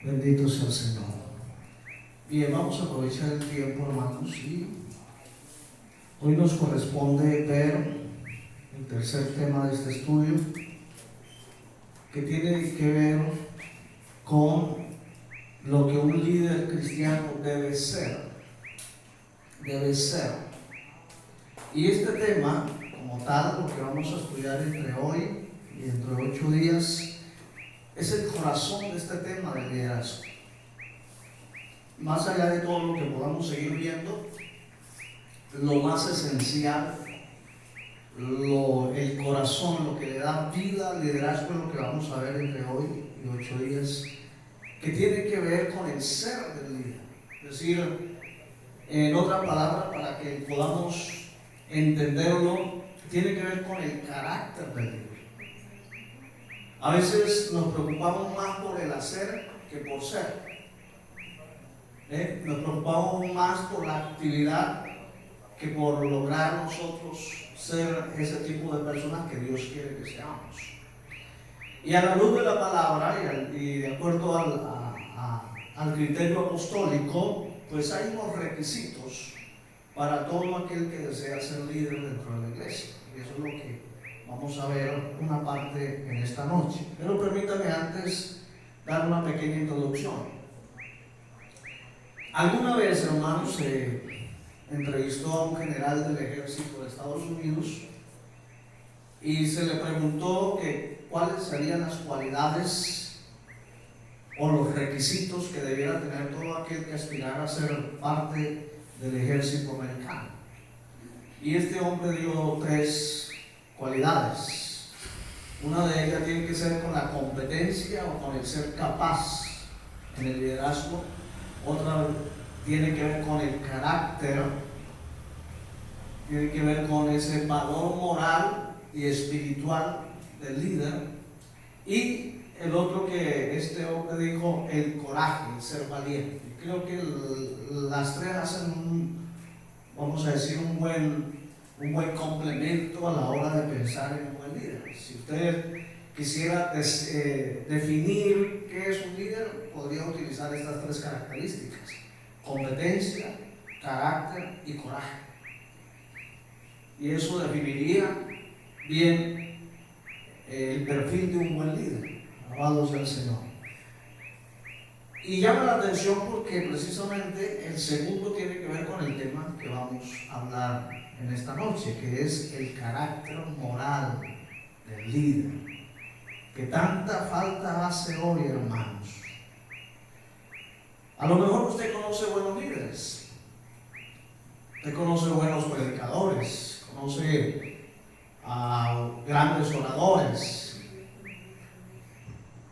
Bendito sea el Señor. Bien, vamos a aprovechar el tiempo, hermanos, y hoy nos corresponde ver el tercer tema de este estudio, que tiene que ver con lo que un líder cristiano debe ser. Debe ser. Y este tema, como tal, lo que vamos a estudiar entre hoy y dentro de 8 días, es el corazón de este tema del liderazgo. Más allá de todo lo que podamos seguir viendo, lo más esencial, el corazón, lo que le da vida al liderazgo, es lo que vamos a ver entre hoy y 8 días, que tiene que ver con el ser del líder. Es decir, en otra palabra, para que podamos entenderlo, tiene que ver con el carácter del líder. A veces nos preocupamos más por el hacer que por ser. Nos preocupamos más por la actividad que por lograr nosotros ser ese tipo de personas que Dios quiere que seamos. Y a la luz de la palabra y de acuerdo al criterio apostólico, pues hay unos requisitos para todo aquel que desea ser líder dentro de la iglesia. Y eso es lo que vamos a ver una parte en esta noche. Pero permítame antes dar una pequeña introducción. Alguna vez, hermanos, se entrevistó a un general del ejército de Estados Unidos y se le preguntó que cuáles serían las cualidades o los requisitos que debiera tener todo aquel que aspirara a ser parte del ejército americano. Y este hombre dio 3 cualidades. Una de ellas tiene que ser con la competencia o con el ser capaz en el liderazgo. Otra tiene que ver con el carácter, tiene que ver con ese valor moral y espiritual del líder. Y el otro que este hombre dijo, el coraje, el ser valiente. Creo que las 3 hacen vamos a decir, un buen complemento a la hora de pensar en un buen líder. Si usted quisiera definir qué es un líder, podría utilizar estas 3 características: competencia, carácter y coraje. Y eso definiría bien el perfil de un buen líder. Alabado sea el Señor. Y llama la atención porque precisamente el segundo tiene que ver con el tema que vamos a hablar en esta noche, que es el carácter moral del líder, que tanta falta hace hoy, hermanos. A lo mejor usted conoce buenos líderes, usted conoce buenos predicadores, conoce a grandes oradores,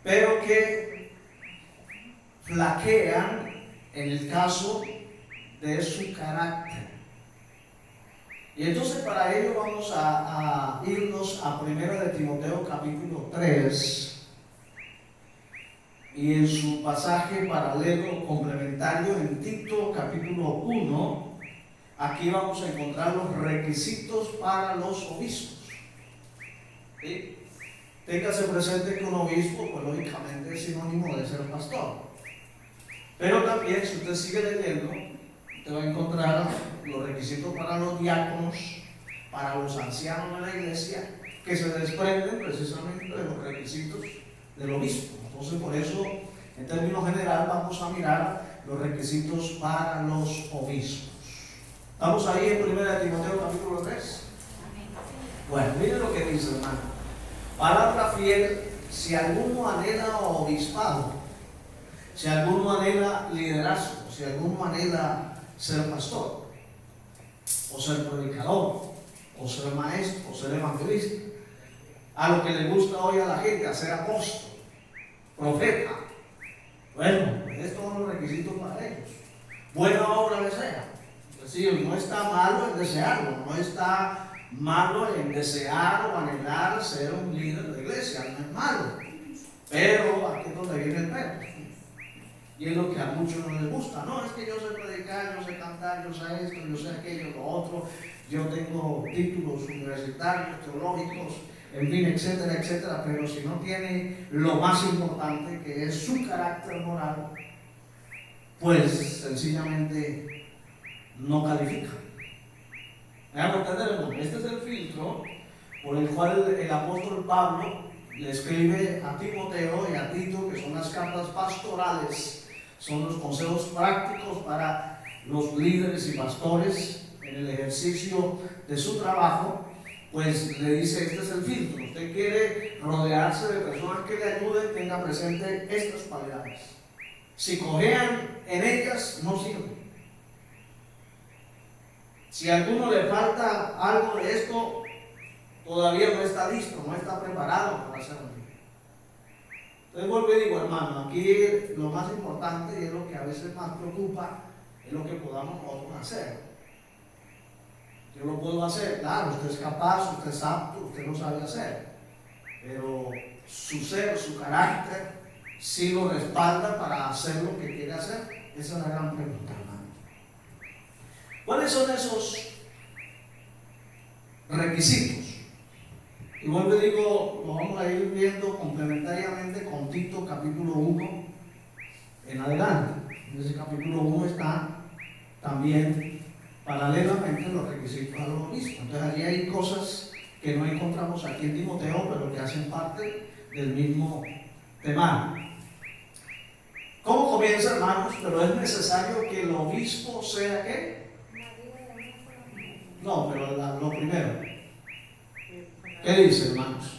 pero que flaquean en el caso de su carácter. Y entonces para ello vamos a irnos a 1 de Timoteo capítulo 3 y en su pasaje paralelo complementario en Tito capítulo 1. Aquí vamos a encontrar los requisitos para los obispos. ¿Sí? Téngase presente que un obispo, pues lógicamente es sinónimo de ser pastor. Pero también, si usted sigue leyendo, usted va a encontrar los requisitos para los diáconos, para los ancianos de la iglesia, que se desprenden precisamente de los requisitos del obispo. Entonces, por eso, en términos general, vamos a mirar los requisitos para los obispos. ¿Estamos ahí en 1 de Timoteo capítulo 3? Bueno, miren lo que dice, hermano. Palabra fiel: si alguno anhela obispado, si alguno anhela liderazgo, si alguno anhela ser pastor, o ser predicador, o ser maestro, o ser evangelista, a lo que le gusta hoy a la gente, a ser apóstol, profeta, bueno, pues estos son los requisitos para ellos. Buena obra desea. Es decir, no está malo en desearlo, no está malo en desear o anhelar ser un líder de iglesia, no es malo. Pero aquí es donde viene el pero. Y es lo que a muchos no les gusta. No, es que yo sé predicar, yo sé cantar, yo sé esto, yo sé aquello, lo otro. Yo tengo títulos universitarios, teológicos, en fin, etcétera, etcétera, pero si no tiene lo más importante, que es su carácter moral, pues sencillamente no califica. ¿Me hago entender, hermano? Este es el filtro por el cual el apóstol Pablo le escribe a Timoteo y a Tito, que son las cartas pastorales, son los consejos prácticos para los líderes y pastores en el ejercicio de su trabajo. Pues le dice, este es el filtro. Usted quiere rodearse de personas que le ayuden, tenga presente estas cualidades. Si cojean en ellas, no sirve. Si a alguno le falta algo de esto, todavía no está listo, no está preparado para hacerlo. Entonces vuelvo y digo, hermano, aquí lo más importante y es lo que a veces más preocupa, es lo que podamos nosotros hacer. Yo lo puedo hacer, claro, usted es capaz, usted es apto, usted lo sabe hacer, pero su ser, su carácter, sí lo respalda para hacer lo que quiere hacer. Esa es la gran pregunta, hermano. ¿Cuáles son esos requisitos? Y vuelvo y digo, lo vamos a ir viendo complementariamente con Tito capítulo 1 en adelante. En ese capítulo 1 está también paralelamente los requisitos a los obispos. Entonces allí hay cosas que no encontramos aquí en Timoteo, pero que hacen parte del mismo tema. ¿Cómo comienza, hermanos? Pero es necesario que el obispo sea ¿qué? No, pero lo primero. ¿Qué dice, hermanos?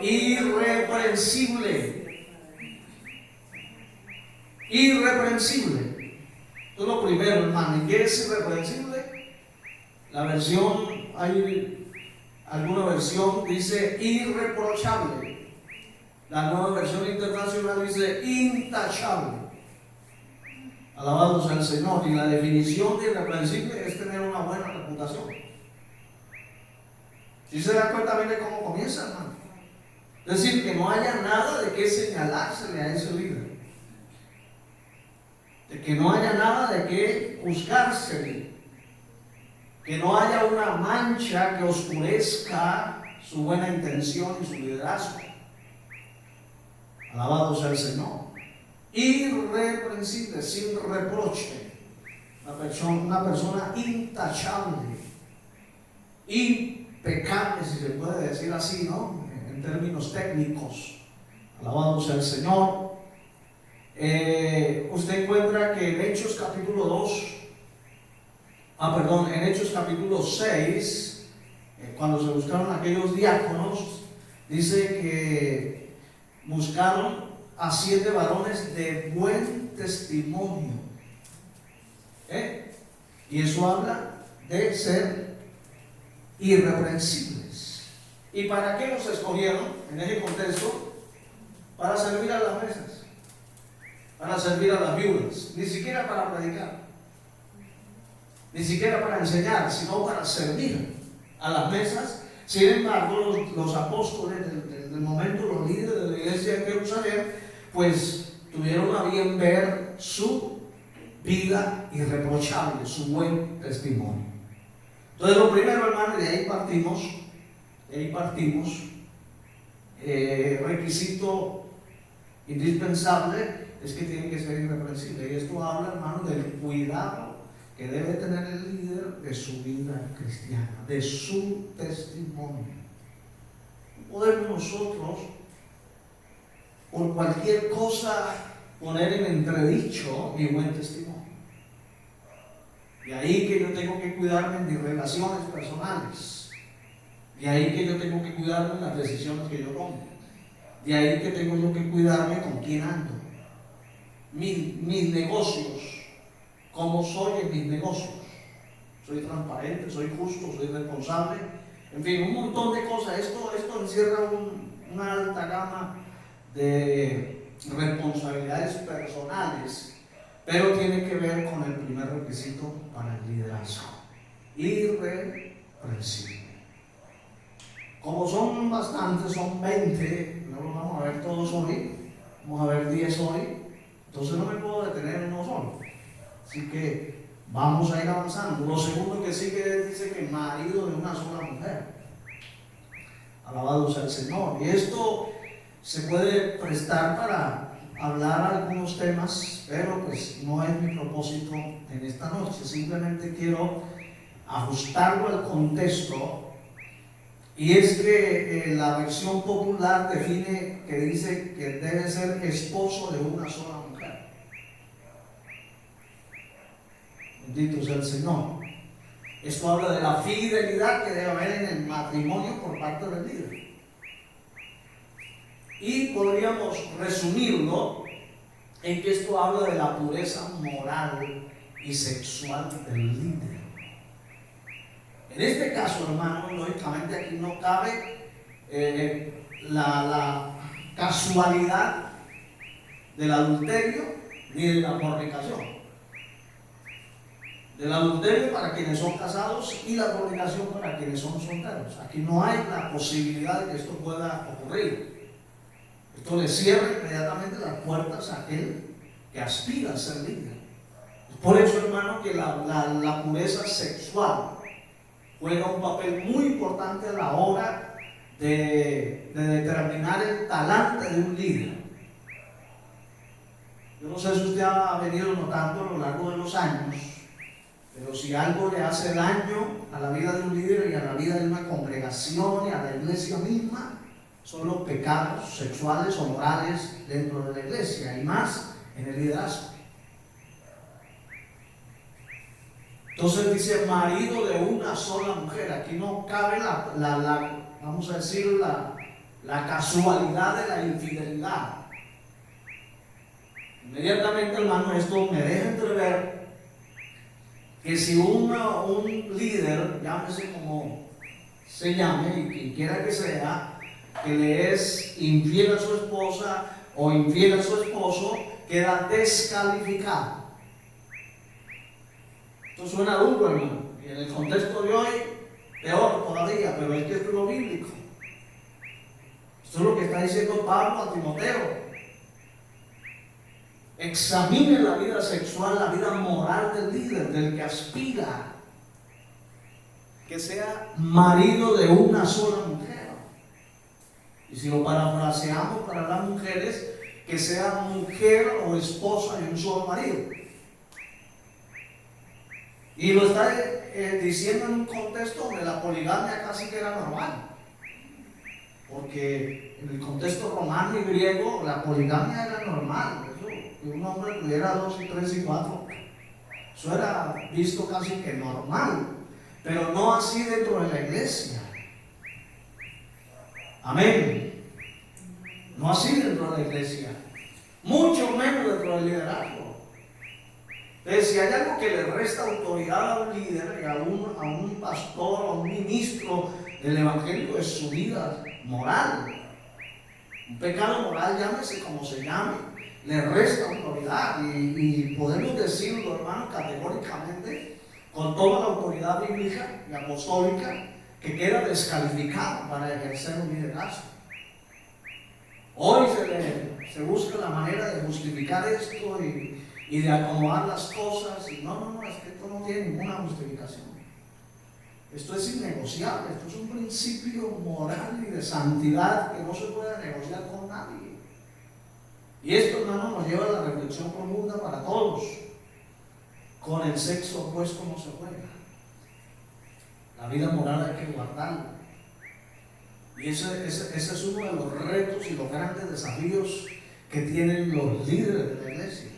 Irreprensible. Irreprensible. Esto es lo primero, hermano. ¿Y qué es irreprensible? La versión, hay alguna versión dice irreprochable. La nueva versión internacional dice intachable. Alabado sea el Señor. Y la definición de irreprensible es tener una buena reputación. ¿Sí se da cuenta bien de cómo comienza, hermano? Es decir, que no haya nada de qué señalársele a ese líder. De que no haya nada de qué juzgársele. Que no haya una mancha que oscurezca su buena intención y su liderazgo. Alabado sea el Señor. Irreprensible, sin reproche. Una persona intachable. Impecable, si se puede decir así, ¿no? En términos técnicos. Alabado sea el Señor. Usted encuentra que en Hechos capítulo 2, en Hechos capítulo 6, cuando se buscaron aquellos diáconos, dice que buscaron a 7 varones de buen testimonio. Y eso habla de ser irreprensibles. ¿Y para qué los escogieron en ese contexto? Para servir a las mesas, para servir a las viudas, ni siquiera para predicar, ni siquiera para enseñar, sino para servir a las mesas. Sin embargo, los apóstoles del momento, los líderes de la iglesia de Jerusalén, pues tuvieron a bien ver su vida irreprochable, su buen testimonio. Entonces, lo primero, hermano, de ahí partimos, requisito indispensable es que tiene que ser irreprensible. Y esto habla, hermano, del cuidado que debe tener el líder de su vida cristiana, de su testimonio. No podemos nosotros, por cualquier cosa, poner en entredicho mi buen testimonio. De ahí que yo tengo que cuidarme en mis relaciones personales. De ahí que yo tengo que cuidarme en las decisiones que yo tomo. De ahí que tengo yo que cuidarme con quién ando. Mis negocios, cómo soy en mis negocios. Soy transparente, soy justo, soy responsable. En fin, un montón de cosas. Esto encierra una alta gama de responsabilidades personales, pero tiene que ver con el primer requisito para el liderazgo: irreprensible. Como son bastantes, son 20, no los vamos a ver todos hoy, vamos a ver 10 hoy, entonces no me puedo detener en uno solo. Así que vamos a ir avanzando. Lo segundo que sigue dice que marido de una sola mujer. Alabado sea el Señor. Y esto se puede prestar para hablar algunos temas, pero pues no es mi propósito en esta noche. Simplemente quiero ajustarlo al contexto. Y es que la versión popular define que dice que debe ser esposo de una sola mujer. Bendito sea el Señor. Esto habla de la fidelidad que debe haber en el matrimonio por parte del líder. Y podríamos resumirlo en que esto habla de la pureza moral y sexual del líder. En este caso, hermano, lógicamente aquí no cabe la casualidad del adulterio ni de la fornicación. Del adulterio para quienes son casados y la fornicación para quienes son solteros. Aquí no hay la posibilidad de que esto pueda ocurrir. Esto le cierra inmediatamente las puertas a aquel que aspira a ser líder. Por eso, hermano, que la pureza sexual juega un papel muy importante a la hora de determinar el talante de un líder. Yo no sé si usted ha venido notando a lo largo de los años, pero si algo le hace daño a la vida de un líder y a la vida de una congregación y a la iglesia misma, son los pecados sexuales o morales dentro de la iglesia, y más en el liderazgo. Entonces dice marido de una sola mujer. Aquí no cabe vamos a decir, la casualidad de la infidelidad. Inmediatamente, hermano, esto me deja entrever que si un líder, llámese como se llame y quien quiera que sea, que le es infiel a su esposa o infiel a su esposo, queda descalificado. Esto suena duro, hermano, y en el contexto de hoy, peor todavía, pero es que esto es lo bíblico. Esto es lo que está diciendo Pablo a Timoteo. Examine la vida sexual, la vida moral del líder, del que aspira, que sea marido de una sola mujer. Y si lo parafraseamos para las mujeres, que sea mujer o esposa de un solo marido. Y lo está diciendo en un contexto donde la poligamia casi que era normal. Porque en el contexto romano y griego la poligamia era normal. Eso, que un hombre tuviera 2 y 3 y 4, eso era visto casi que normal. Pero no así dentro de la iglesia. Amén. No así dentro de la iglesia. Mucho menos dentro del liderazgo. Entonces, si hay algo que le resta autoridad a un líder y a un pastor o a un ministro del evangelio, es su vida moral. Un pecado moral, llámese como se llame, le resta autoridad. Y podemos decirlo, hermano, categóricamente, con toda la autoridad bíblica y apostólica, que queda descalificado para ejercer un liderazgo. Hoy se busca la manera de justificar esto y de acomodar las cosas, y no, es que esto no tiene ninguna justificación. Esto es innegociable, esto es un principio moral y de santidad que no se puede negociar con nadie. Y esto, hermano, nos lleva a la reflexión profunda para todos. Con el sexo opuesto no se juega. La vida moral hay que guardarla. Y ese es uno de los retos y los grandes desafíos que tienen los líderes de la iglesia.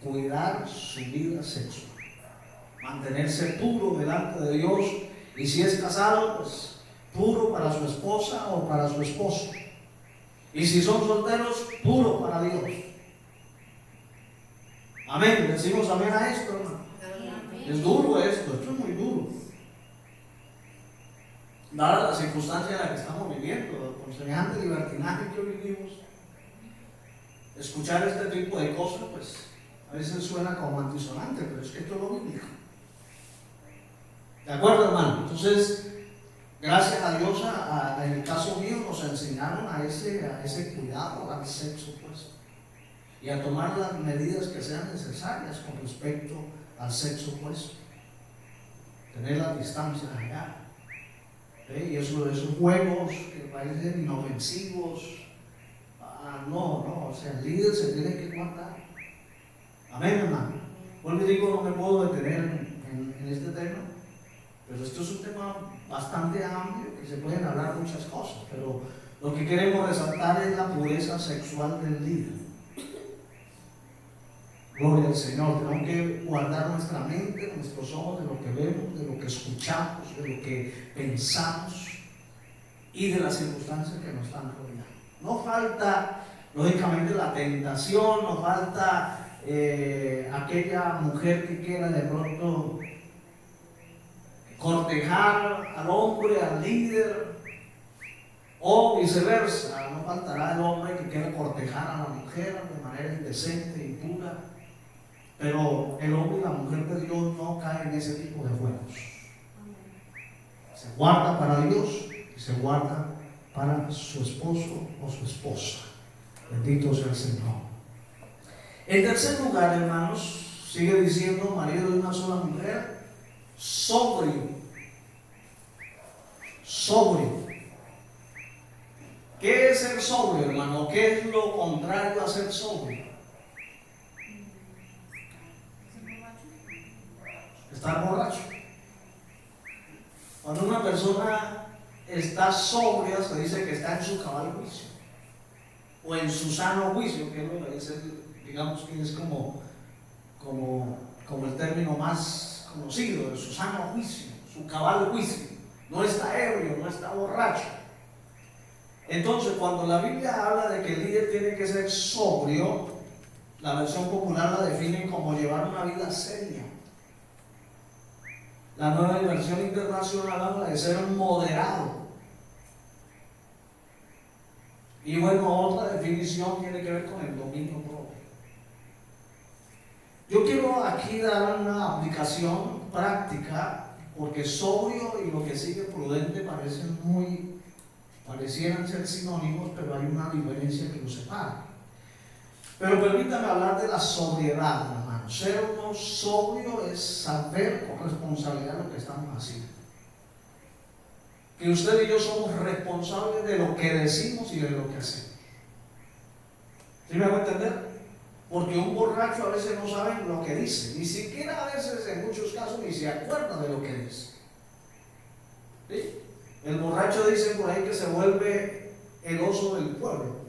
Cuidar su vida sexual, mantenerse puro delante de Dios, y si es casado, pues puro para su esposa o para su esposo, y si son solteros, puro para Dios. Amén. Decimos amén a esto, hermano. Es duro esto es muy duro, dada la circunstancia en la que estamos viviendo, con semejante libertinaje que hoy vivimos. Escuchar este tipo de cosas, pues a veces suena como antisonante, pero es que esto es lo bíblico. ¿De acuerdo, hermano? Entonces, gracias a Dios, en el caso mío, nos enseñaron a ese cuidado al sexo opuesto y a tomar las medidas que sean necesarias con respecto al sexo opuesto. Tener las distancias allá. Y esos juegos que parecen inofensivos, no, o sea, el líder se tiene que guardar. Amén, hermano. Vuelvo y digo, no me puedo detener en este tema, pero esto es un tema bastante amplio, que se pueden hablar muchas cosas, pero lo que queremos resaltar es la pureza sexual del líder. Gloria al Señor. Tenemos que guardar nuestra mente, nuestros ojos de lo que vemos, de lo que escuchamos, de lo que pensamos y de las circunstancias que nos están rodeando. No falta, lógicamente, la tentación, no falta aquella mujer que quiera de pronto cortejar al hombre, al líder, o viceversa. No faltará el hombre que quiera cortejar a la mujer de manera indecente, impura. Pero el hombre y la mujer de Dios no caen en ese tipo de juegos. Se guarda para Dios y se guarda para su esposo o su esposa. Bendito sea el Señor. En tercer lugar, hermanos, sigue diciendo marido de una sola mujer, sobrio. Sobrio. ¿Qué es ser sobrio, hermano? ¿Qué es lo contrario a ser sobrio? Estar borracho. Cuando una persona está sobria, se dice que está en su cabal juicio o en su sano juicio, que es el, digamos que es como el término más conocido, de su sano juicio, su cabal juicio. No está ebrio, no está borracho. Entonces, cuando la Biblia habla de que el líder tiene que ser sobrio, la versión popular la define como llevar una vida seria. La Nueva Versión Internacional habla de ser moderado. Y bueno, otra definición tiene que ver con el dominio propio. Yo quiero aquí dar una aplicación práctica, porque sobrio y lo que sigue prudente parecieran ser sinónimos, pero hay una diferencia que los separa. Pero permítame hablar de la sobriedad, hermano. Ser uno sobrio es saber con responsabilidad lo que estamos haciendo. Que usted y yo somos responsables de lo que decimos y de lo que hacemos. ¿Sí me hago entender? Porque un borracho a veces no sabe lo que dice. Ni siquiera a veces, en muchos casos, ni se acuerda de lo que dice. ¿Sí? El borracho dice por ahí que se vuelve el oso del pueblo.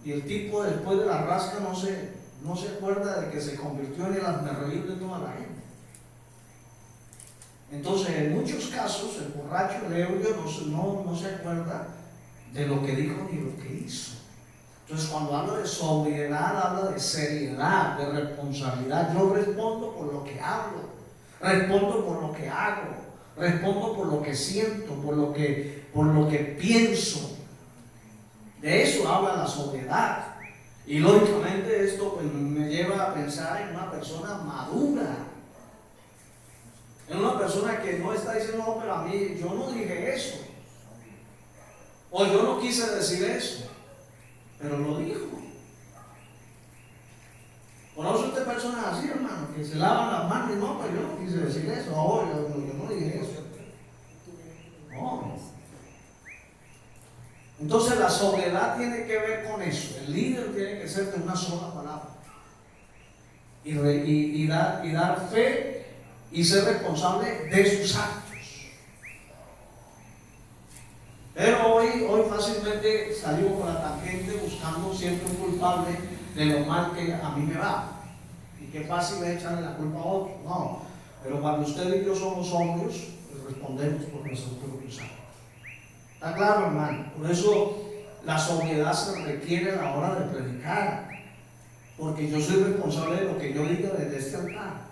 Y el tipo después de la rasca no se acuerda de que se convirtió en el hazmerreír de toda la gente. Entonces, en muchos casos, el borracho, el ebrio, no se acuerda de lo que dijo ni lo que hizo. Entonces, cuando habla de sobriedad, habla de seriedad, de responsabilidad. Yo respondo por lo que hablo, respondo por lo que hago, respondo por lo que siento, por lo que pienso. De eso habla la sobriedad. Y lógicamente esto pues, me lleva a pensar en una persona madura. En una persona que no está diciendo, no, pero a mí, yo no dije eso. O yo no quise decir eso. Pero lo dijo. ¿Conoce usted personas así, hermano? Que se lavan las manos y no, pero yo no quise decir eso. Oh, yo no dije eso. No. Entonces la sobriedad tiene que ver con eso. El líder tiene que ser de una sola palabra. Y dar fe y ser responsable de sus actos. Pero hoy fácilmente salimos por la tangente buscando siempre un culpable de lo mal que a mí me va. Y qué fácil es echarle la culpa a otro. No. Pero cuando usted y yo somos hombres, pues respondemos por nuestros propios actos. ¿Está claro, hermano? Por eso la sobriedad se requiere a la hora de predicar. Porque yo soy responsable de lo que yo diga desde este altar.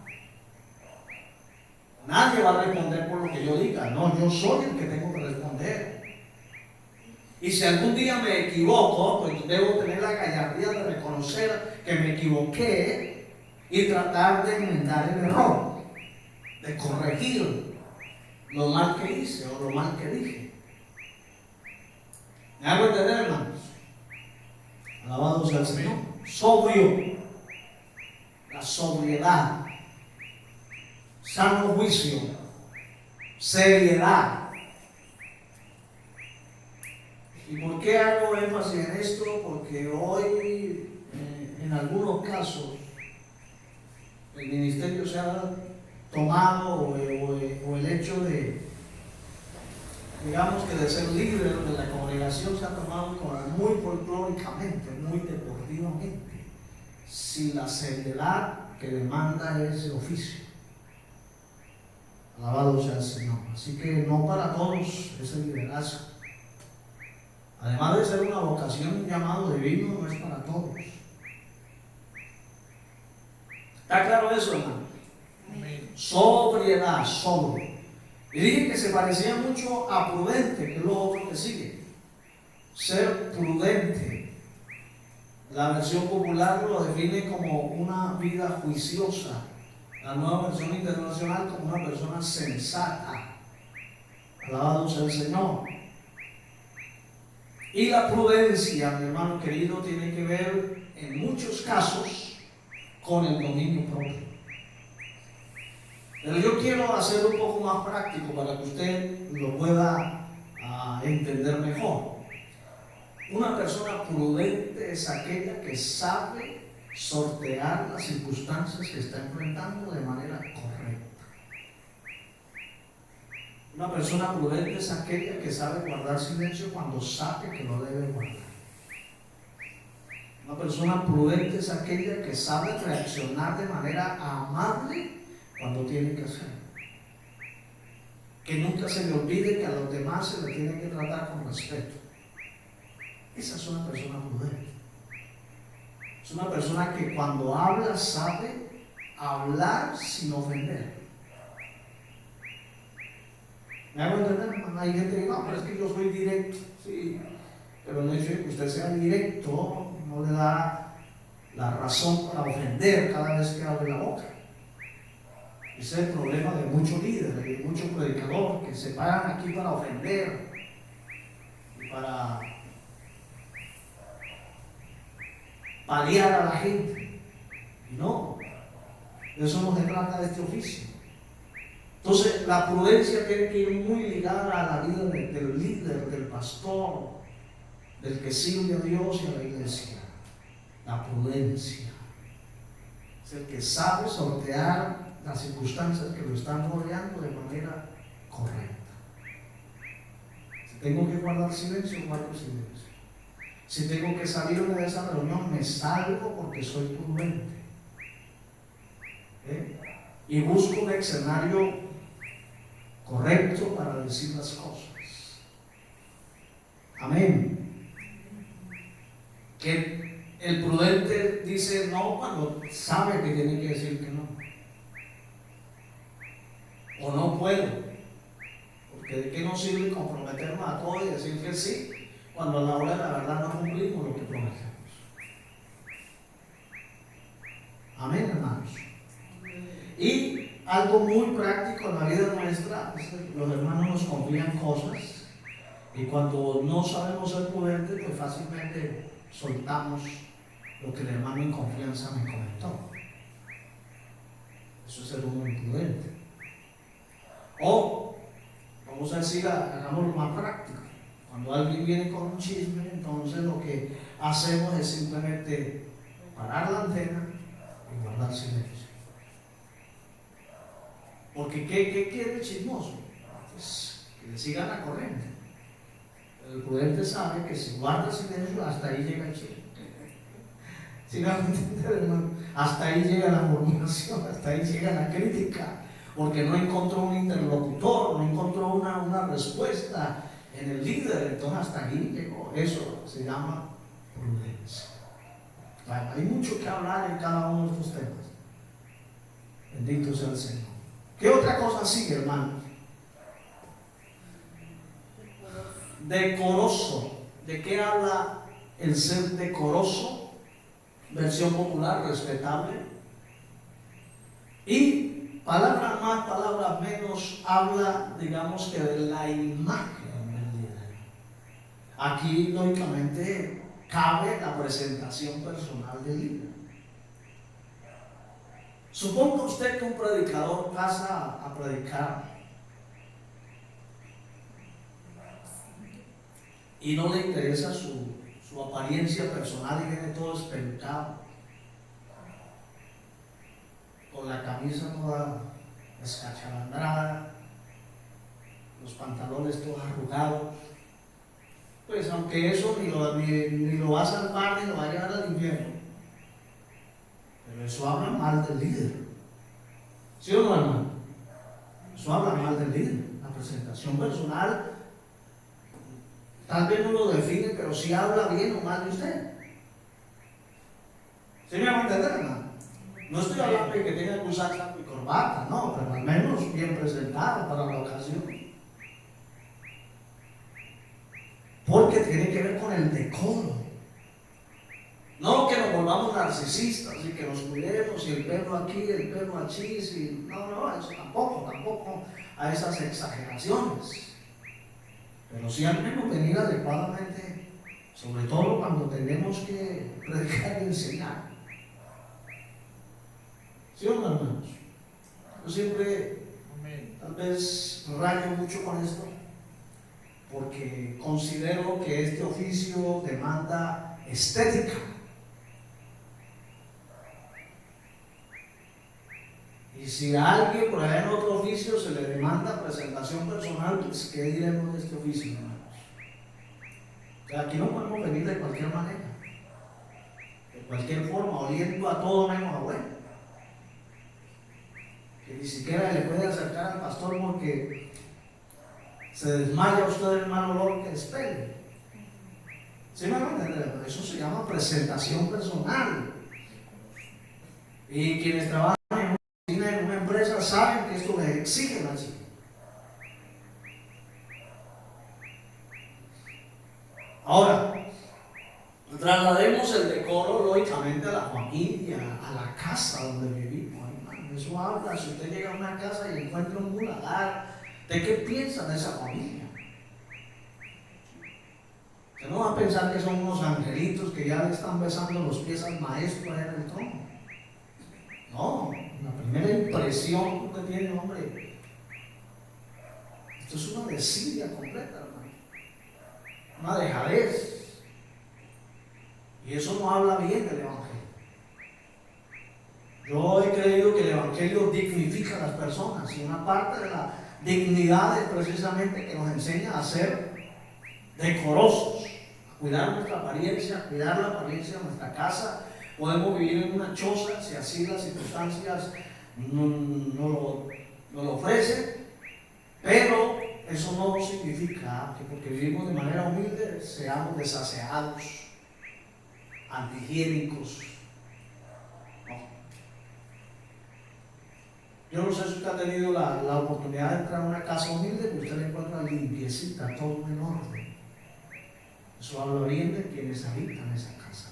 Nadie va a responder por lo que yo diga. No, yo soy el que tengo que responder. Y si algún día me equivoco, pues debo tener la gallardía de reconocer que me equivoqué y tratar de enmendar el error, de corregir lo mal que hice o lo mal que dije. ¿Me hago entender, hermanos? Alabado sea el Señor. Sobrio. La sobriedad. sano juicio, seriedad. ¿Y por qué hago énfasis en esto? Porque hoy, en algunos casos, el ministerio se ha tomado o el hecho de, digamos que de ser líder de la congregación se ha tomado como muy folclóricamente, muy deportivamente, sin la seriedad que demanda ese oficio. Alabado sea el Señor. Así que no para todos ese liderazgo. Además de ser una vocación, un llamado divino, no es para todos. ¿Está claro eso, hermano? Sobriedad, sobrio. Y dije que se parecía mucho a prudente, que es lo otro que sigue. Ser prudente. La versión popular lo define como una vida juiciosa. La Nueva Versión Internacional como una persona sensata. Alabado sea el Señor. Y la prudencia, mi hermano querido, tiene que ver en muchos casos con el dominio propio. Pero yo quiero hacerlo un poco más práctico para que usted lo pueda entender mejor. Una persona prudente es aquella que sabe sortear las circunstancias que está enfrentando de manera correcta. Una persona prudente es aquella que sabe guardar silencio cuando sabe que no debe guardar. Una persona prudente es aquella que sabe reaccionar de manera amable cuando tiene que hacerlo. Que nunca se le olvide que a los demás se le tiene que tratar con respeto. Esa es una persona prudente. Es una persona que cuando habla sabe hablar sin ofender. ¿Me hago entender? Hay gente que dice, no, pero es que yo soy directo. Sí, pero el hecho de que usted sea directo no le da la razón para ofender cada vez que abre la boca. Ese es el problema de muchos líderes, de muchos predicadores que se paran aquí para ofender y para paliar a la gente. Y no, de eso no se trata de este oficio. Entonces, la prudencia tiene que ir muy ligada a la vida del líder, del pastor, del que sirve a Dios y a la iglesia. La prudencia es el que sabe sortear las circunstancias que lo están rodeando de manera correcta. Si tengo que guardar silencio, guardo silencio. Si tengo que salirme de esa reunión, me salgo porque soy prudente. Y busco un escenario correcto para decir las cosas. Amén. Que el prudente dice no cuando sabe que tiene que decir que no. O no puedo. Porque de qué nos sirve comprometernos a todos y decir que sí, cuando a la hora de la verdad no cumplimos lo que prometemos. Amén, hermanos. Y algo muy práctico en la vida nuestra, los hermanos nos confían cosas y cuando no sabemos ser prudentes, pues fácilmente soltamos lo que el hermano en confianza me comentó. Eso es ser uno imprudente. O, vamos a decir, hagámoslo más práctico. Cuando alguien viene con un chisme, entonces lo que hacemos es simplemente parar la antena y guardar silencio. Porque ¿qué quiere el chismoso? Pues que le sigan la corriente. El prudente sabe que si guarda silencio, hasta ahí llega el chisme. ¿Sí me van a entender, hermano? Hasta ahí llega la murmuración, hasta ahí llega la crítica, porque no encontró un interlocutor, no encontró una respuesta en el líder, entonces hasta ahí llegó. Eso se llama prudencia. Bueno, hay mucho que hablar en cada uno de estos temas. Bendito sea el Señor. ¿Qué otra cosa sigue, hermano? Decoroso. ¿De qué habla el ser decoroso? Versión popular, respetable. Y palabras más, palabras menos, habla, digamos que de la imagen del líder. Aquí, lógicamente, cabe la presentación personal del líder. Suponga usted que un predicador pasa a predicar y no le interesa su apariencia personal y viene todo espelucado, con la camisa toda descachalandrada, los pantalones todos arrugados. Pues aunque eso ni lo va a salvar ni lo va a llevar al infierno, pero eso habla mal del líder. ¿Sí o no, hermano? Eso habla mal del líder. La presentación personal tal vez no lo define, pero sí habla bien o mal de usted. ¿Sí me va a entender, hermano? No estoy hablando de que tenga que usar saco y corbata, no, pero al menos bien presentado para la ocasión. Porque tiene que ver con el decoro. No que nos volvamos narcisistas y que nos cuidemos y el pelo aquí, el pelo allí, no, eso tampoco a esas exageraciones. Pero sí al menos venir adecuadamente, sobre todo cuando tenemos que predicar y enseñar. ¿Sí o no, hermanos? Yo siempre, tal vez, rayo mucho con esto, porque considero que este oficio demanda estética. Y si a alguien por allá en otro oficio se le demanda presentación personal, pues ¿qué diremos de este oficio, hermanos? O sea, aquí no podemos venir de cualquier manera, de cualquier forma, oliendo a todo menos a bueno. Que ni siquiera le puede acercar al pastor porque se desmaya usted el mal olor que despele. ¿Sí me van a entender? Eso se llama presentación personal. Y quienes trabajan en una empresa saben que esto les exigen allí. Ahora, traslademos el decoro lógicamente a la familia, a la casa donde vivimos, hermano. Eso habla, si usted llega a una casa y encuentra un muladar, ¿de qué piensa de esa familia? Usted no va a pensar que son unos angelitos que ya le están besando los pies al maestro allá en el trono. No, la primera impresión que usted tiene, hombre, esto es una desidia completa, hermano. Una dejadez. Y eso no habla bien del Evangelio. Yo he creído que el Evangelio dignifica a las personas y una parte de la dignidad es precisamente que nos enseña a ser decorosos, a cuidar nuestra apariencia, a cuidar la apariencia de nuestra casa. Podemos vivir en una choza si así las circunstancias no lo ofrecen, pero eso no significa que porque vivimos de manera humilde seamos desaseados, antihigiénicos. No. Yo no sé si usted ha tenido la oportunidad de entrar a una casa humilde, que usted la encuentra limpiecita, todo en orden. Eso habla bien de quienes habitan esa casa.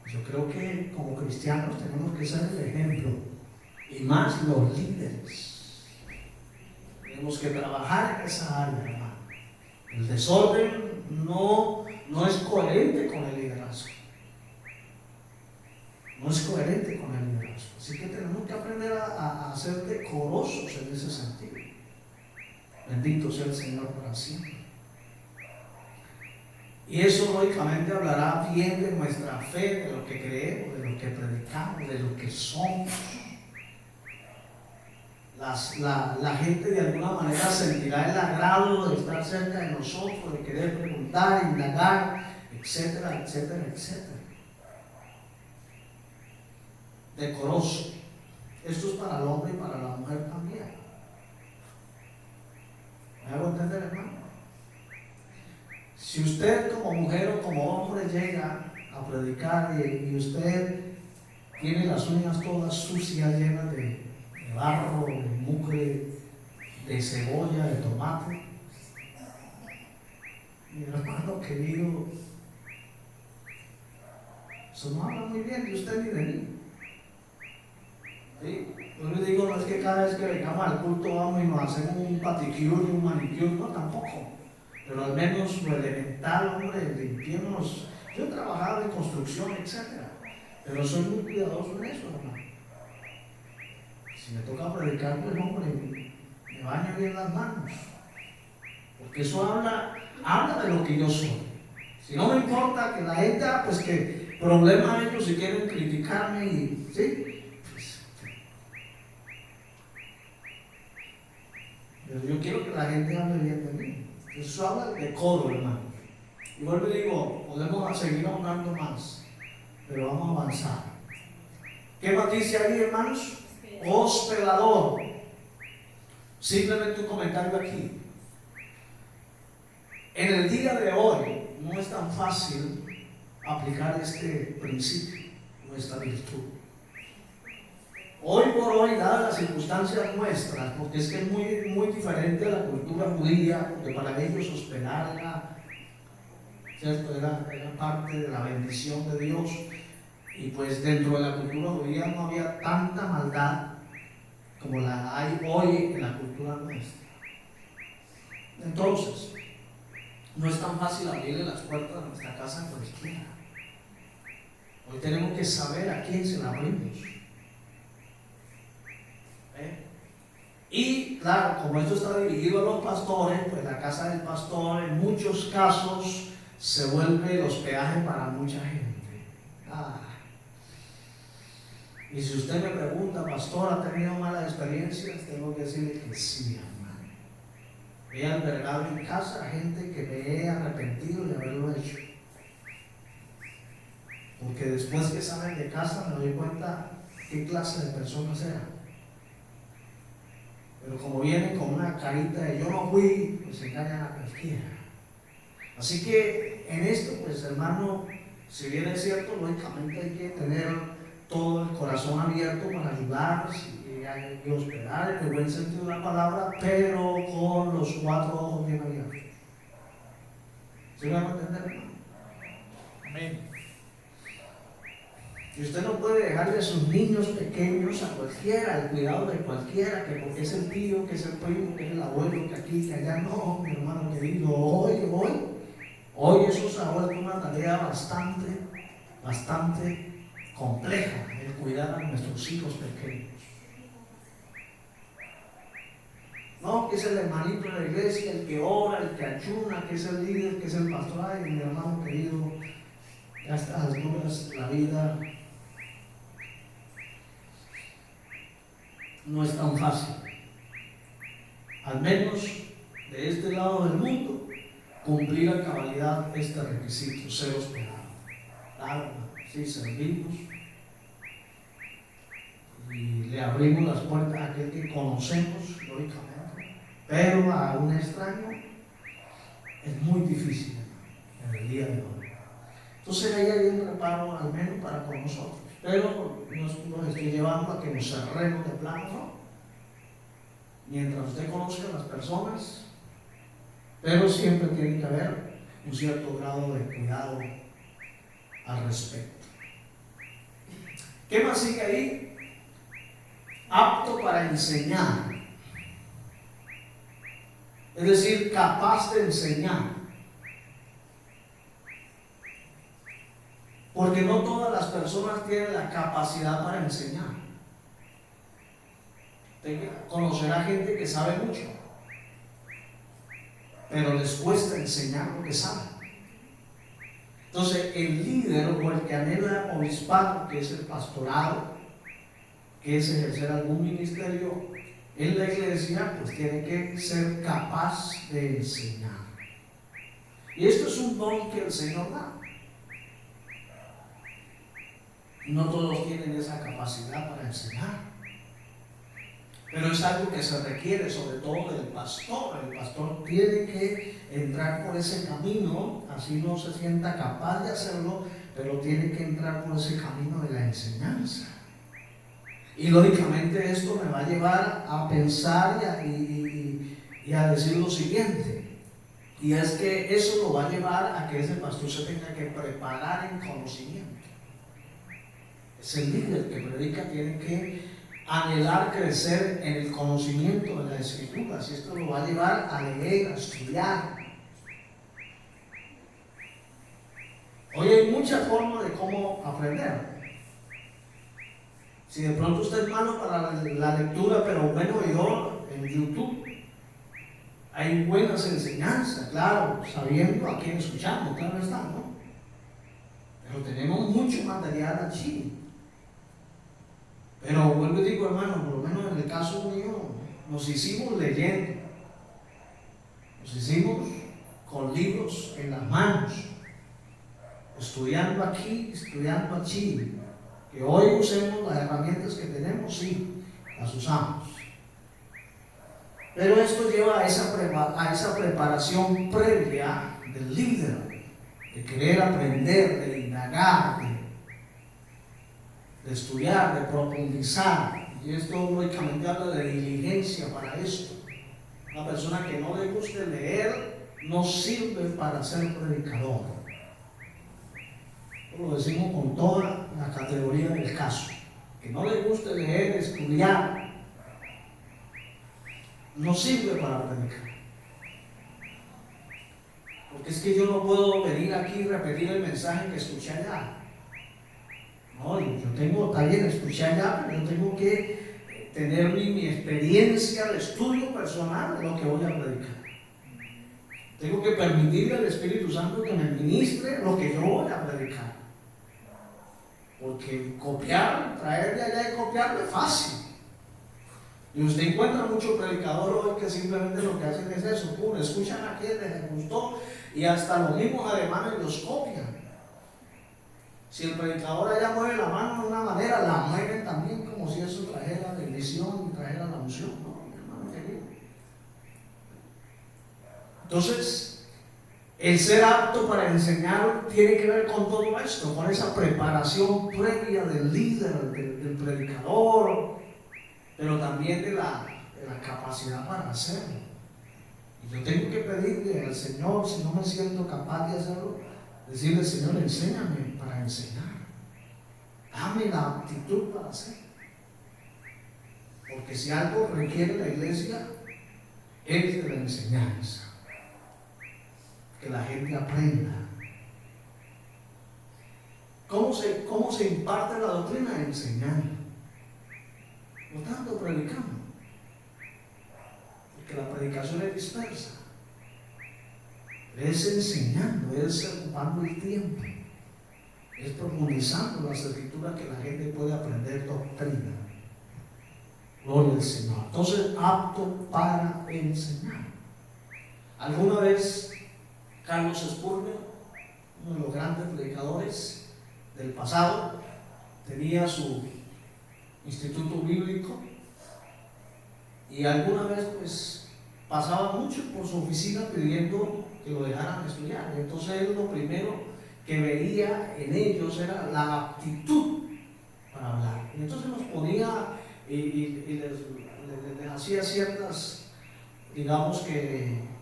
Yo creo que como cristianos tenemos que ser el ejemplo, y más los líderes. Tenemos que trabajar en esa área, hermano. El desorden no es coherente con el liderazgo. No es coherente con el liderazgo. Así que tenemos que aprender a ser decorosos en ese sentido. Bendito sea el Señor para siempre. Y eso lógicamente hablará bien de nuestra fe, de lo que creemos, de lo que predicamos, de lo que somos. La gente de alguna manera sentirá el agrado de estar cerca de nosotros, de querer preguntar, indagar, etcétera, etcétera, etcétera. Decoroso. Esto es para el hombre y para la mujer también. ¿Me hago entender, hermano? Si usted como mujer o como hombre llega a predicar y usted tiene las uñas todas sucias, llenas de barro, de mugre, de cebolla, de tomate, mi hermano querido, eso no habla muy bien de usted ni de mí. ¿Sí? Yo le digo, no es que cada vez que vengamos al culto vamos y nos hacemos un paticure y un manicure, no, tampoco. Pero al menos lo elemental, hombre, limpiemos. Yo he trabajado en construcción, etc. Pero soy muy cuidadoso en eso, hermano. Si me toca predicar, pues hombre, me baño bien las manos. Porque eso habla de lo que yo soy. Si no me importa que la gente, pues que problemas ellos si quieren criticarme y, ¿sí? Pero yo quiero que la gente hable bien de mí. Eso habla de decoro, hermano. Y vuelvo y digo, podemos seguir hablando más, pero vamos a avanzar. ¿Qué más dice ahí, hermanos? Hospedador. Simplemente un comentario aquí. En el día de hoy no es tan fácil aplicar este principio, nuestra virtud. Hoy por hoy, dadas las circunstancias nuestras, porque es que es muy diferente a la cultura judía, porque para ellos hospedar era parte de la bendición de Dios, y pues dentro de la cultura judía no había tanta maldad como la hay hoy en la cultura nuestra. Entonces, no es tan fácil abrirle las puertas de nuestra casa a cualquiera. Hoy tenemos que saber a quién se la abrimos. Y claro, como esto está dirigido a los pastores, pues la casa del pastor en muchos casos se vuelve el hospedaje para mucha gente. Y si usted me pregunta, pastor, ¿ha tenido malas experiencias? Tengo que decirle que sí, hermano. He albergado en casa a gente que me he arrepentido de haberlo hecho. Porque después que salen de casa me doy cuenta qué clase de personas eran. Pero como vienen con una carita de yo no fui, pues se engañan a cualquiera. Así que en esto, pues hermano, si bien es cierto, lógicamente hay que tener todo el corazón abierto para ayudar y hospedar en el buen sentido de la palabra, pero con los 4 ojos bien abiertos. ¿Sí me van a entender, hermano? Amén. Y usted no puede dejarle a sus niños pequeños a cualquiera, al cuidado de cualquiera, que porque es el tío, que es el primo, que es el abuelo, que aquí, que allá. No, mi hermano querido, hoy eso se ha vuelto una tarea bastante compleja, el cuidar a nuestros hijos pequeños. No, que es el hermanito de la iglesia, el que ora, el que ayuna, que es el líder, que es el pastor. Ay, mi hermano querido, a estas alturas la vida no es tan fácil. Al menos de este lado del mundo, cumplir a cabalidad este requisito, ser hospedado. Claro, sí, servimos y le abrimos las puertas a aquel que conocemos, lógicamente, pero a un extraño es muy difícil en el día de hoy. Entonces ahí hay un reparo, al menos para con nosotros. Pero no nos estoy llevando a que nos cerremos de plano, ¿no? Mientras usted conozca a las personas, pero siempre tiene que haber un cierto grado de cuidado al respecto. ¿Qué más sigue ahí? Apto para enseñar. Es decir, capaz de enseñar. Porque no todas las personas tienen la capacidad para enseñar. Usted conocerá gente que sabe mucho, pero les cuesta enseñar lo que saben. Entonces, el líder o el que anhela obispado, que es el pastorado, que es ejercer algún ministerio en la iglesia, pues tiene que ser capaz de enseñar. Y esto es un don que el Señor da. No todos tienen esa capacidad para enseñar, pero es algo que se requiere sobre todo del pastor. El pastor tiene que entrar por ese camino, así no se sienta capaz de hacerlo, pero tiene que entrar por ese camino de la enseñanza. Y lógicamente esto me va a llevar a pensar y a decir lo siguiente, y es que eso lo va a llevar a que ese pastor se tenga que preparar en conocimiento. Es el líder que predica, tiene que anhelar crecer en el conocimiento de las Escrituras, y esto lo va a llevar a leer, a estudiar. Hoy hay muchas formas de cómo aprender. Si de pronto usted es malo para la lectura, pero bueno, yo en YouTube hay buenas enseñanzas, claro, sabiendo a quién escuchamos, claro está, ¿no? Pero tenemos mucho material allí. Pero vuelvo y digo, hermano, por lo menos en el caso mío, nos hicimos leyendo, nos hicimos con libros en las manos, estudiando aquí, estudiando allí. Que hoy usemos las herramientas que tenemos, sí, las usamos. Pero esto lleva a esa preparación previa del líder, de querer aprender, de indagar, de estudiar, de profundizar. Y esto lógicamente habla de diligencia para esto. Una persona que no le guste leer no sirve para ser predicador. Lo decimos con toda la categoría del caso. Que no le guste leer, estudiar, no sirve para predicar. Porque es que yo no puedo venir aquí y repetir el mensaje que escuché allá. No, yo tengo taller, escuché allá, pero yo tengo que tener mi experiencia de estudio personal de lo que voy a predicar. Tengo que permitirle al Espíritu Santo que me ministre lo que yo voy a predicar. Porque copiar, traer de allá y copiarlo es fácil. Y usted encuentra muchos predicadores hoy que simplemente lo que hacen es eso, escuchan a quien les gustó y hasta los mismos alemanes los copian. Si el predicador allá mueve la mano de una manera, la mueven también como si eso trajera bendición y trajera la unción. No, mi hermano querido. Entonces, el ser apto para enseñar tiene que ver con todo esto, con esa preparación previa del líder, del predicador, pero también de la capacidad para hacerlo. Y yo tengo que pedirle al Señor, si no me siento capaz de hacerlo, decirle: Señor, enséñame para enseñar. Dame la aptitud para hacerlo. Porque si algo requiere la iglesia, es de la enseñanza. Que la gente aprenda. ¿Cómo se imparte la doctrina? Enseñando. No tanto predicando. Porque la predicación es dispersa. Es enseñando, es ocupando el tiempo, es profundizando las escrituras que la gente puede aprender doctrina. Gloria al Señor. Entonces, apto para enseñar. Alguna vez Carlos Spurgeon, uno de los grandes predicadores del pasado, tenía su instituto bíblico y alguna vez pues pasaba mucho por su oficina pidiendo que lo dejaran estudiar. Y entonces él lo primero que veía en ellos era la aptitud para hablar. Y entonces nos ponía y les hacía ciertas, digamos que,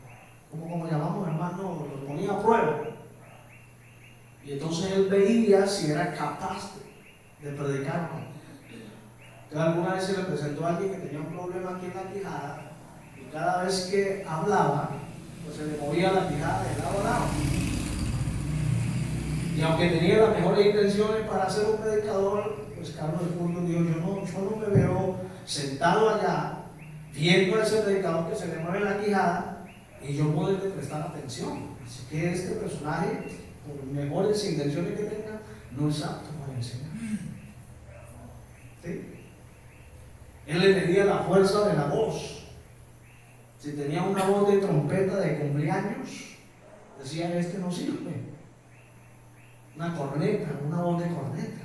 como llamamos, hermano, los ponía a prueba. Y entonces él veía si era capaz de predicar. Entonces alguna vez se le presentó a alguien que tenía un problema aquí en la quijada y cada vez que hablaba, pues se le movía la quijada de lado a lado. Y aunque tenía las mejores intenciones para ser un predicador, pues Carlos Spurgeon dijo: yo no me veo sentado allá viendo a ese predicador que se le mueve la quijada y yo poder prestar atención. Así que este personaje, por mejores intenciones que tenga, no es apto para enseñar. ¿Sí? Él le medía la fuerza de la voz. Si tenía una voz de trompeta de cumpleaños, decía: este no sirve. Una corneta, una voz de corneta.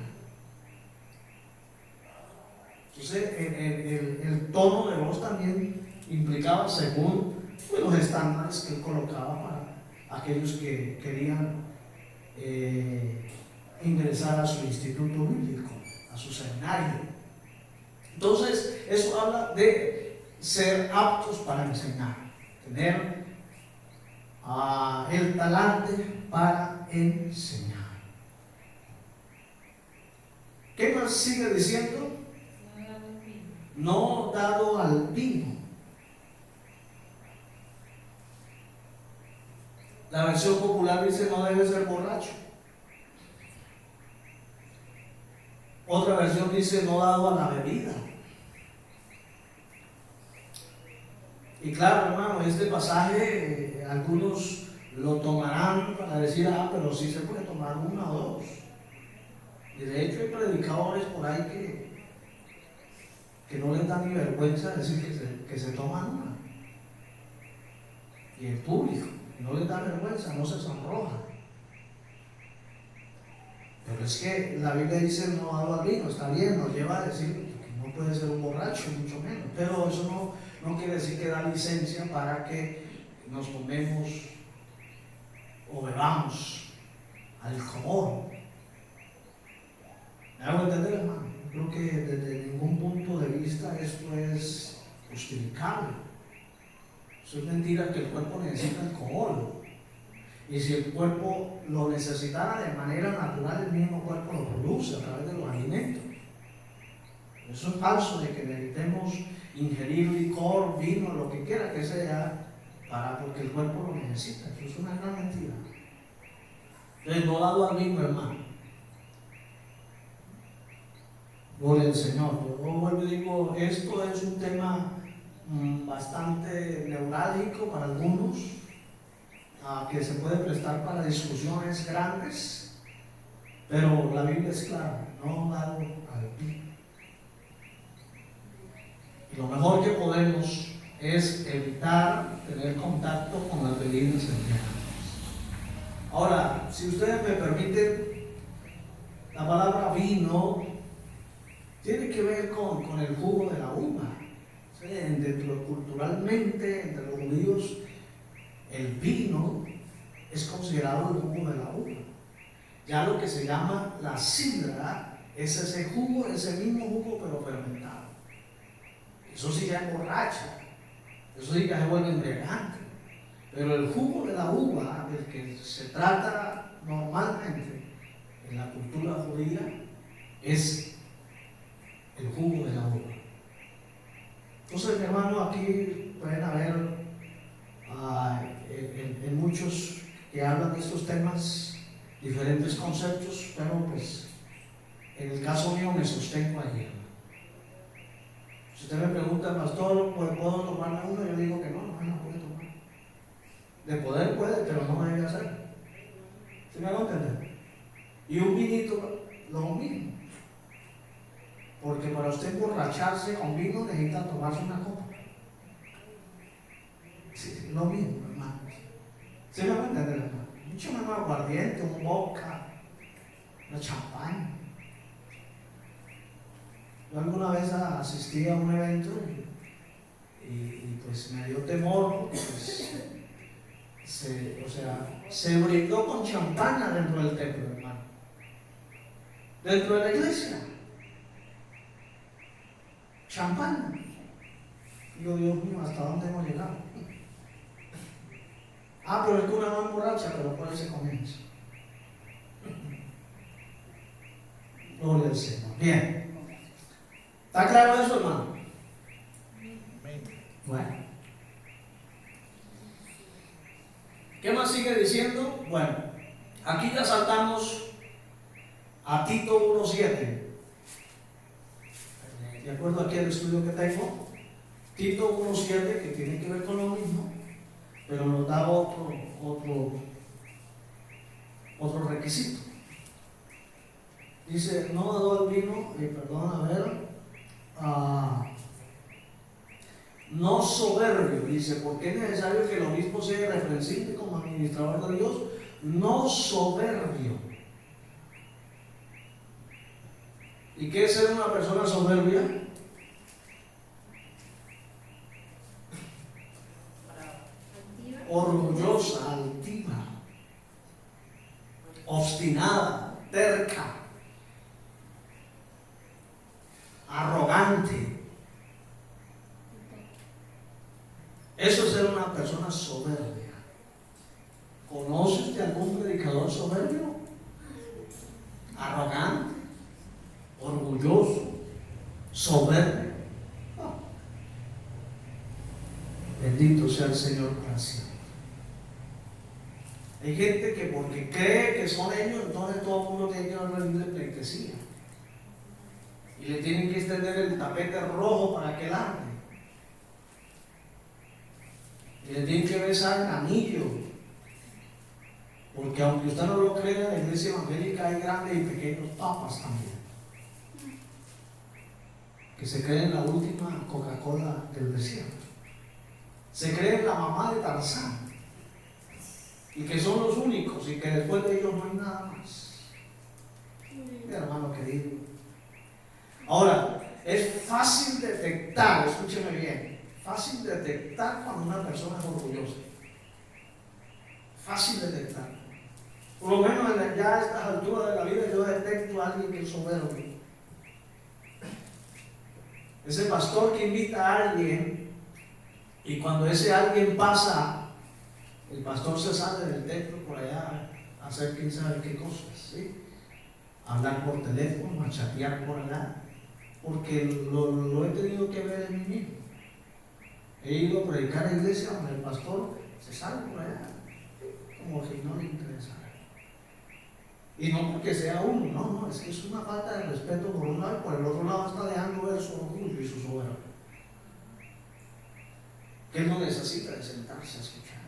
Entonces el tono de voz también implicaba según los estándares que él colocaba para aquellos que querían ingresar a su instituto bíblico, a su seminario. Entonces eso habla de ser aptos para enseñar, tener el talante para enseñar. ¿Qué más sigue diciendo? No dado al vino. La versión popular dice: no debe ser borracho. Otra versión dice no dado a la bebida. Y claro, hermano, este pasaje algunos lo tomarán para decir, pero sí se puede tomar una o dos. Y de hecho hay predicadores por ahí que no les da ni vergüenza decir que se toman una. Y en público, no les da vergüenza, no se sonroja. Pero es que la Biblia dice no dado al vino, está bien, nos lleva a decir que no puede ser un borracho, mucho menos. Pero eso no quiere decir que da licencia para que nos tomemos o bebamos alcohol. ¿Me hago entender, hermano? Creo que desde ningún punto de vista esto es justificable. Eso es mentira que el cuerpo necesita alcohol. Y si el cuerpo lo necesitara de manera natural, el mismo cuerpo lo produce a través de los alimentos. Eso es falso de que necesitemos ingerir licor, vino, lo que quiera que sea, porque el cuerpo lo necesita. Eso es una gran mentira. Entonces, no dado al vino, hermano. Gloria al Señor. Yo vuelvo y digo, esto es un tema bastante neurálgico para algunos, que se puede prestar para discusiones grandes, pero la Biblia es clara, no dado al vino. Y lo mejor que podemos es evitar tener contacto con las bebidas embriagantes. Ahora, si ustedes me permiten, la palabra vino tiene que ver con el jugo de la uva. ¿Sí? Culturalmente, entre los judíos, el vino es considerado el jugo de la uva. Ya lo que se llama la sidra es ese jugo, ese mismo jugo, pero fermentado. Eso sí ya emborracha, eso sí ya se vuelve embriagante. Pero el jugo de la uva, del que se trata normalmente en la cultura judía, es el jugo de la uva. Entonces, mi hermano, aquí pueden haber en muchos que hablan de estos temas diferentes conceptos, pero pues en el caso mío me sostengo allí. Si usted me pregunta, pastor, ¿puedo tomarme uno? Yo digo que no puede tomar. De poder puede, pero no debe hacer. ¿Sí me hago entender? Y un vinito, lo mismo. Porque para usted emborracharse con vino necesita tomarse una copa. Sí, lo mismo, hermano. ¿Sí me va a entender, hermano? Mucho menos aguardiente, un vodka, una champaña. Yo alguna vez asistí a un evento y pues me dio temor porque pues, se brindó con champaña dentro del templo, hermano. Dentro de la iglesia. Champaña. Digo, Dios mío, ¿hasta dónde hemos llegado? Pero es que una no emborracha, pero por ahí se comienza. Gloria al Señor. Bien. ¿Está claro eso, hermano? Bueno. ¿Qué más sigue diciendo? Bueno, aquí ya saltamos a Tito 1:7. De acuerdo aquí al estudio que tengo, Tito 1:7, que tiene que ver con lo mismo, pero nos da otro requisito. Dice, no dado al vino, no soberbio, dice, porque es necesario que el obispo sea irreprensible como administrador de Dios, no soberbio. ¿Y qué es ser una persona soberbia? Orgullosa, altiva, obstinada, terca, arrogante. Eso es ser una persona soberbia. ¿Conoces de algún predicador soberbio? Arrogante, orgulloso, soberbio. No. Bendito sea el Señor para siempre. Hay gente que porque cree que son ellos, entonces todo el mundo tiene que rendirle pleitesía. y le tienen que extender el tapete rojo para que él ande, y le tienen que besar el anillo, porque aunque usted no lo crea, en la iglesia evangélica hay grandes y pequeños papas también, que se creen la última Coca-Cola del desierto, se creen la mamá de Tarzán, y que son los únicos, y que después de ellos no hay nada más. Mi hermano querido, ahora, es fácil detectar, escúcheme bien, fácil detectar cuando una persona es orgullosa. Fácil detectar. Por lo menos ya a estas alturas de la vida yo detecto a alguien que es soberbio. Ese pastor que invita a alguien y cuando ese alguien pasa, el pastor se sale del templo por allá a hacer quién sabe qué cosas, ¿sí? A hablar por teléfono, a chatear por allá, porque lo he tenido que ver en mí mismo. He ido a predicar a la iglesia donde el pastor se sale por allá, como si no le interesara. Y no porque sea uno, no, es que es una falta de respeto por un lado y por el otro lado está dejando ver su orgullo y su soberbia. Que él no necesita de sentarse a escuchar.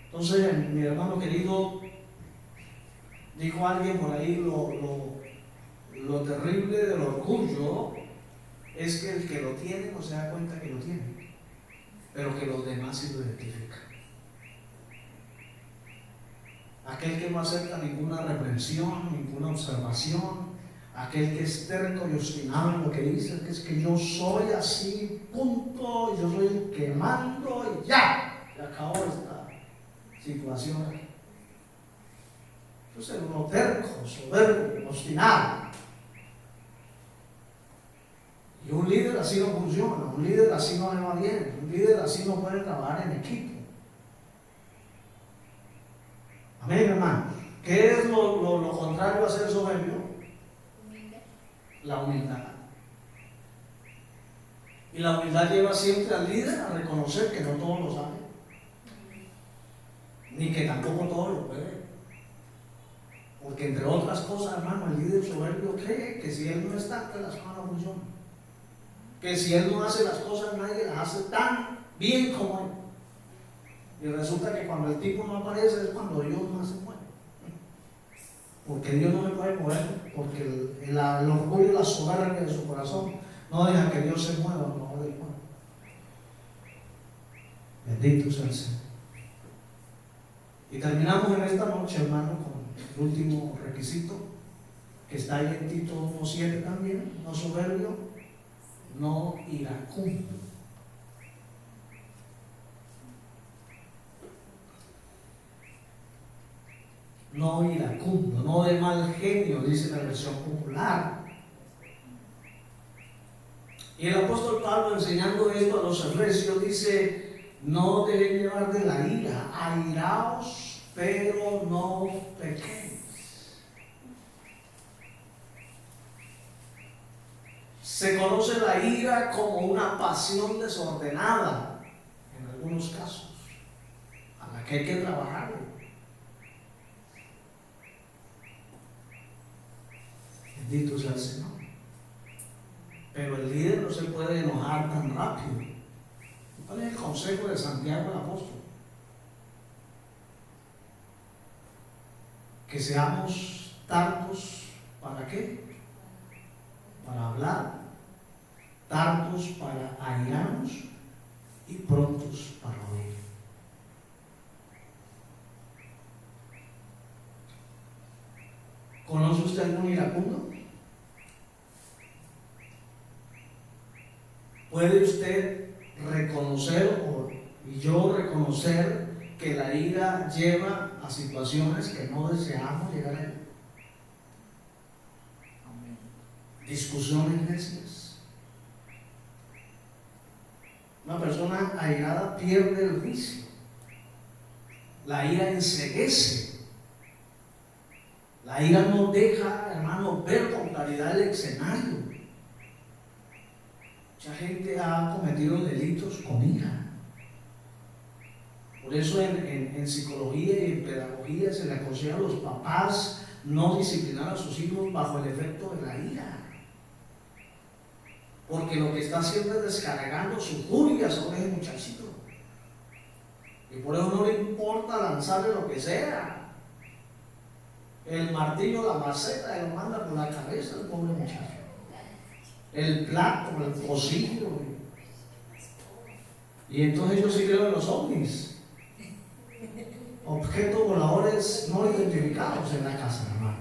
Entonces, mi hermano querido, dijo alguien por ahí, lo terrible del orgullo es que el que lo tiene no se da cuenta que lo tiene, pero que los demás sí lo identifican. Aquel que no acepta ninguna reprensión, ninguna observación, aquel que es terco y obstinado en lo que dice, que es que yo soy así, punto, yo soy el que mando y ya, se acabó esta situación. Entonces uno terco, soberbio, obstinado. Y un líder así no funciona, un líder así no le va bien, un líder así no puede trabajar en equipo. Amén, hermano. ¿Qué es lo contrario a ser soberbio? La humildad. Y la humildad lleva siempre al líder a reconocer que no todos lo saben, ni que tampoco todos lo pueden. Porque entre otras cosas, hermano, el líder soberbio cree que si él no está, que las cosas no funcionan. Que si él no hace las cosas, nadie las hace tan bien como él. Y resulta que cuando el tipo no aparece es cuando Dios no se mueve. Porque Dios no se puede mover, porque el orgullo y la soberbia de su corazón no deja que Dios se mueva a favor del pueblo. Bendito sea el Señor. Y terminamos en esta noche, hermano, con el último requisito que está ahí en Tito 1:7 también: no soberbio, no iracundo. No iracundo, no de mal genio, dice la versión popular. Y el apóstol Pablo, enseñando esto a los efesios, dice: no deben llevar de la ira, airaos, pero no pequéis. Se conoce la ira como una pasión desordenada, en algunos casos, a la que hay que trabajar. Bendito sea el Señor. Pero el líder no se puede enojar tan rápido. ¿Cuál es el consejo de Santiago el apóstol? Que seamos tardos, ¿para qué? Para hablar, tardos para airarnos y prontos para oír. ¿Conoce usted algún iracundo? ¿Puede usted reconocer y yo reconocer que la ira lleva a situaciones que no deseamos llegar a ella? Discusiones necias. Una persona airada pierde el juicio. La ira enceguece. La ira no deja, hermano, ver con claridad el escenario. Mucha gente ha cometido delitos con ira. Por Por eso en psicología y en pedagogía se le aconseja a los papás no disciplinar a sus hijos bajo el efecto de la ira. Porque lo que está haciendo es descargando su furia sobre ese muchachito. Y por eso no le importa lanzarle lo que sea. El martillo, la maceta, lo manda por la cabeza al pobre muchacho. El plato, el pocillo. Y entonces yo sí creo en los ovnis. Objetos voladores no identificados en la casa, hermano.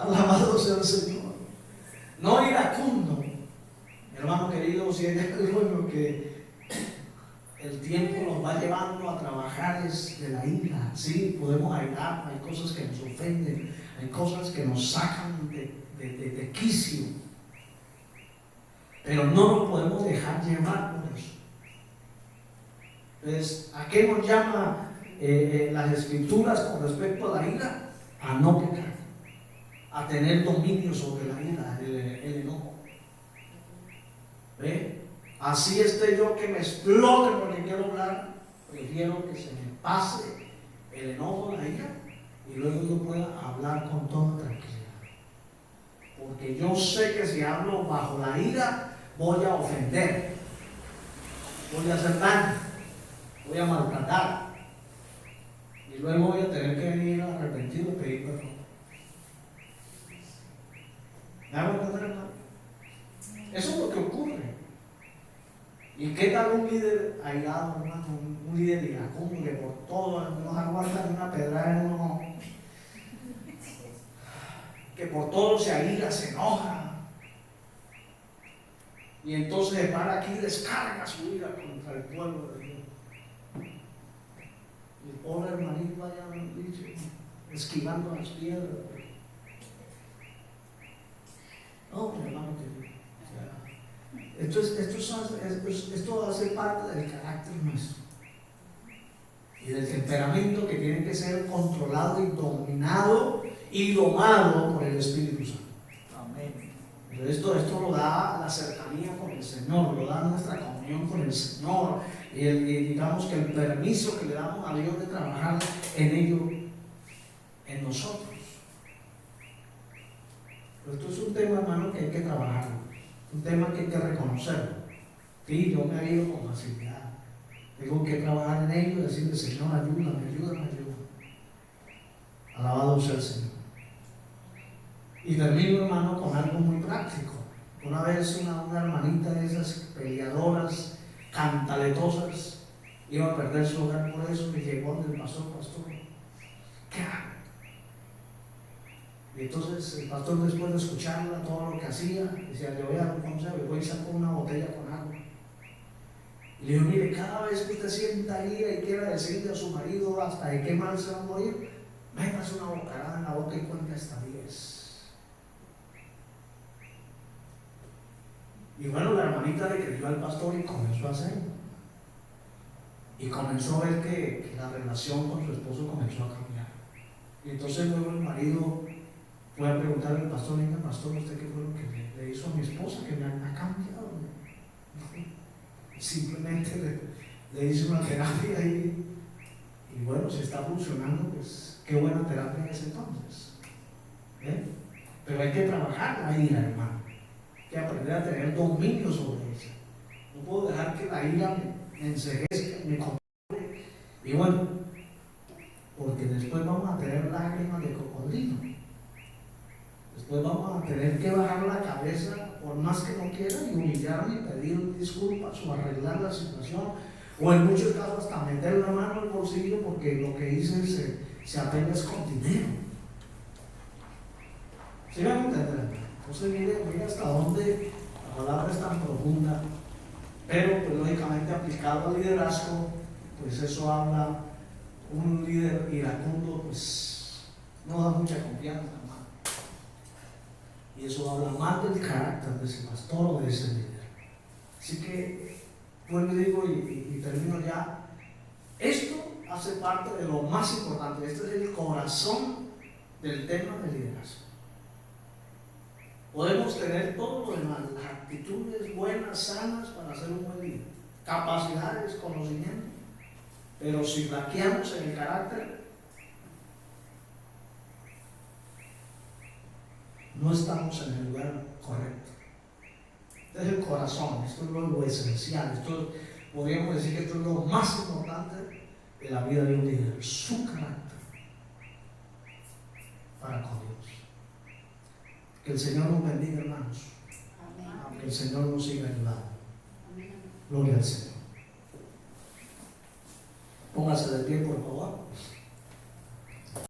Alabado sea el Señor. No iracundo. Hermano querido, si hay algo que el tiempo nos va llevando a trabajar es de la ira. Sí, podemos airar, hay cosas que nos ofenden, hay cosas que nos sacan de quicio. Pero no nos podemos dejar llevar por eso. Entonces, ¿a qué nos llama las escrituras con respecto a la ira? A no pecar, a tener dominio sobre la ira, el enojo. ¿Ve? Así esté yo que me explote porque quiero hablar, prefiero que se me pase el enojo, la ira, y luego yo pueda hablar con toda tranquilidad. Porque yo sé que si hablo bajo la ira, voy a ofender, voy a hacer daño, voy a maltratar, y luego voy a tener que venir arrepentido y pedir perdón. ¿Me hago entender, hermano? Eso es lo que ocurre. ¿Y qué tal un líder airado, hermano? Un líder iracundo que por todo nos aguanta una pedrada en uno, que por todo se aira, se enoja, y entonces se para aquí y descarga su ira contra el pueblo de Dios. Y el pobre hermanito allá esquivando las piedras. No, mi hermano querido. Esto hace parte del carácter nuestro y del temperamento que tiene que ser controlado y dominado y domado por el Espíritu Santo. Amén. Pero esto lo da la cercanía con el Señor, lo da nuestra comunión con el Señor y digamos que el permiso que le damos a Dios de trabajar en ello, en nosotros. Pero esto es un tema, hermano, que hay que trabajar. Un tema que hay que reconocerlo. Sí, yo me he ido con facilidad. Tengo que trabajar en ello y decirle, Señor, ayúdame. Alabado sea el Señor. Y termino, hermano, con algo muy práctico. Una vez una hermanita de esas peleadoras, cantaletosas, iba a perder su hogar por eso y llegó donde el pastor, ¿qué hago? Y entonces el pastor, después de escucharla, todo lo que hacía, decía, le voy a dar un consejo, y voy a sacar una botella con agua. Y le digo, mire, cada vez que usted sienta ira y quiera decirle a su marido hasta de qué mal se va a morir, métase una bocarada en la boca y cuente hasta 10. Y bueno, la hermanita le creyó al pastor y comenzó a hacerlo. Y comenzó a ver que la relación con su esposo comenzó a cambiar. Y entonces luego el marido fue a preguntarle al pastor, venga, pastor, ¿usted qué fue lo que le hizo a mi esposa que me ha cambiado? Simplemente le hice una terapia y bueno, si está funcionando, pues qué buena terapia es entonces. Pero hay que trabajar la ira, hermano. Hay que aprender a tener dominio sobre ella. No puedo dejar que la ira me enceguezca, me controle. Y bueno, porque después vamos a tener lágrimas de cocodrilo. Después vamos a tener que bajar la cabeza, por más que no quiera, y humillarme y pedir disculpas o arreglar la situación, o en muchos casos hasta meter la mano al bolsillo porque lo que hice se apenas con dinero. ¿Sí me van a entender? Entonces mire hasta dónde la palabra es tan profunda, pero pues lógicamente aplicado al liderazgo, pues eso habla, un líder iracundo pues no da mucha confianza. Y eso habla mal del carácter de ese pastor o de ese líder. Así que, bueno, digo y termino ya. Esto hace parte de lo más importante. Este es el corazón del tema del liderazgo. Podemos tener todo lo demás, las actitudes buenas, sanas para ser un buen líder, capacidades, conocimiento, Pero si flaqueamos en el carácter, no estamos en el lugar correcto. Este es el corazón, esto es lo esencial, esto podríamos decir que esto es lo más importante de la vida de un líder, su carácter para con Dios. Que el Señor nos bendiga, hermanos. Amén. Que el Señor nos siga ayudando. Amén. Gloria al Señor. Póngase de pie, por favor.